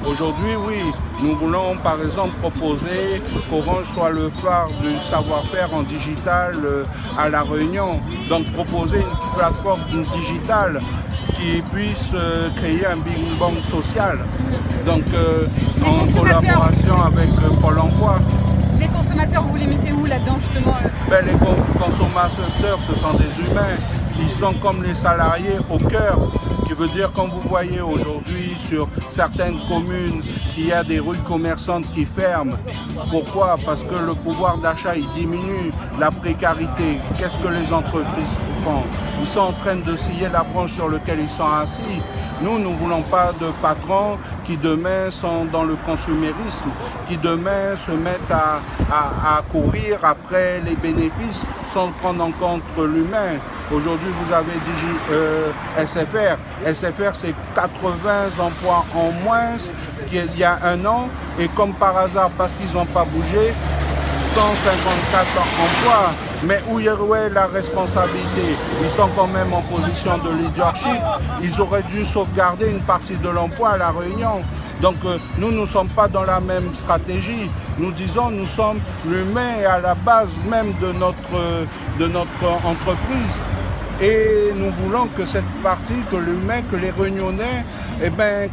Aujourd'hui, oui, nous voulons par exemple proposer qu'Orange soit le phare du savoir-faire en digital à La Réunion. Donc proposer une plateforme digitale qui puisse créer un bing bang social. Donc en collaboration avec Pôle emploi. Les consommateurs, vous les mettez où là-dedans justement Les consommateurs, ce sont des humains. Ils sont comme les salariés au cœur. Qui veut dire, comme vous voyez aujourd'hui sur certaines communes, qu'il y a des rues commerçantes qui ferment. Pourquoi? Parce que le pouvoir d'achat il diminue, la précarité. Qu'est-ce que les entreprises font? Ils sont en train de scier la branche sur laquelle ils sont assis. Nous ne voulons pas de patrons qui demain sont dans le consumérisme, qui demain se mettent à courir après les bénéfices sans prendre en compte l'humain. Aujourd'hui, vous avez SFR. SFR, c'est 80 emplois en moins qu'il y a un an. Et comme par hasard, parce qu'ils n'ont pas bougé, 154 emplois. Mais où est la responsabilité? Ils sont quand même en position de leadership. Ils auraient dû sauvegarder une partie de l'emploi à La Réunion. Donc nous ne sommes pas dans la même stratégie. Nous disons nous sommes l'humain à la base même de notre entreprise. Et nous voulons que cette partie, que l'humain, que les Réunionnais,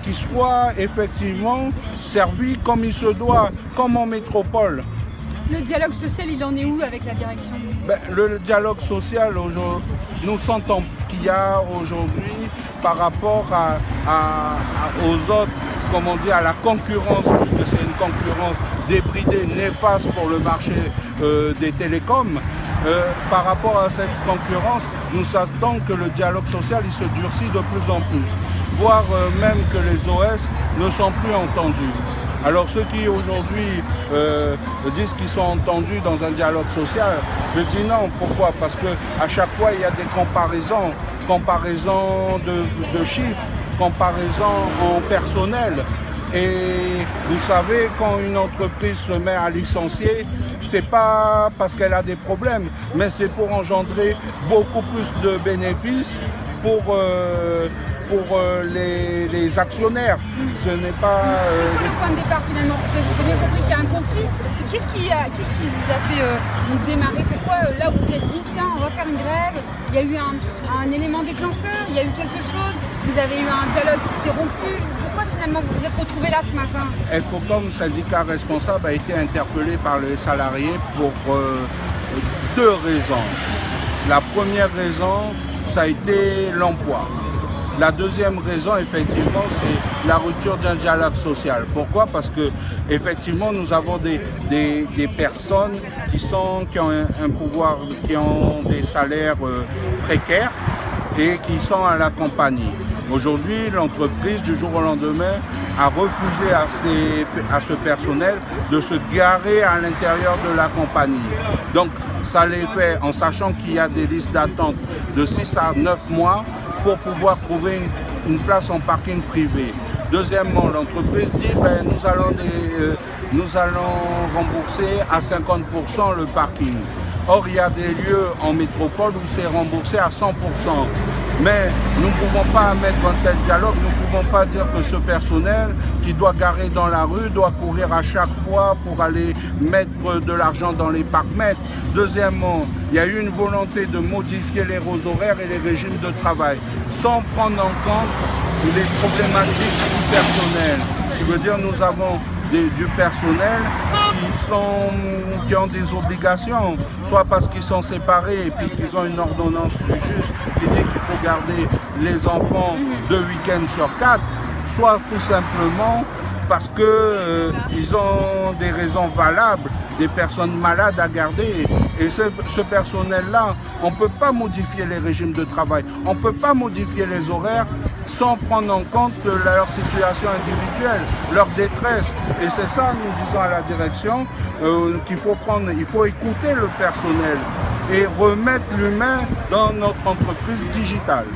qu'ils soient effectivement servis comme il se doit, comme en métropole. Le dialogue social, il en est où avec la direction? Le dialogue social, nous sentons qu'il y a aujourd'hui par rapport aux autres, comme on dit, à la concurrence, parce que c'est une concurrence débridée, néfaste pour le marché des télécoms. Par rapport à cette concurrence, nous sentons que le dialogue social il se durcit de plus en plus, voire même que les OS ne sont plus entendus. Alors ceux qui aujourd'hui disent qu'ils sont entendus dans un dialogue social, je dis non. Pourquoi? Parce qu'à chaque fois il y a des comparaisons de chiffres, comparaisons en personnel. Et vous savez, quand une entreprise se met à licencier, c'est pas parce qu'elle a des problèmes, mais c'est pour engendrer beaucoup plus de bénéfices pour les actionnaires. Ce n'est pas... C'est le point de départ finalement. J'ai bien compris qu'il y a un conflit. Qu'est-ce qui vous a fait démarrer? Pourquoi là vous vous êtes dit tiens on va faire une grève? Il y a eu un élément déclencheur, il y a eu quelque chose, vous avez eu un dialogue qui s'est rompu. Pourquoi finalement vous vous êtes retrouvés là ce matin? Elfocom, syndicat responsable, a été interpellé par les salariés pour deux raisons. La première raison, ça a été l'emploi. La deuxième raison, effectivement, c'est la rupture d'un dialogue social. Pourquoi? Parce que, effectivement, nous avons des personnes qui ont un pouvoir, qui ont des salaires précaires et qui sont à la compagnie. Aujourd'hui, l'entreprise, du jour au lendemain, a refusé à ce personnel de se garer à l'intérieur de la compagnie. Donc, ça les fait en sachant qu'il y a des listes d'attente de 6 à 9 mois pour pouvoir trouver une place en parking privé. Deuxièmement, l'entreprise dit nous allons rembourser à 50% le parking. Or, il y a des lieux en métropole où c'est remboursé à 100%. Mais nous ne pouvons pas mettre un tel dialogue, nous ne pouvons pas dire que ce personnel qui doit garer dans la rue doit courir à chaque fois pour aller mettre de l'argent dans les parcs-mètres. Deuxièmement, il y a eu une volonté de modifier les horaires et les régimes de travail sans prendre en compte les problématiques du personnel. Ce qui veut dire nous avons du personnel qui ont des obligations, soit parce qu'ils sont séparés et puis qu'ils ont une ordonnance du juge qui dit qu'il faut garder les enfants 2 week-ends sur 4, soit tout simplement parce qu'ils ont des raisons valables, des personnes malades à garder. Et ce personnel-là, on ne peut pas modifier les régimes de travail, on ne peut pas modifier les horaires sans prendre en compte leur situation individuelle, leur détresse. Et c'est ça, nous disons à la direction, qu'il faut écouter le personnel et remettre l'humain dans notre entreprise digitale.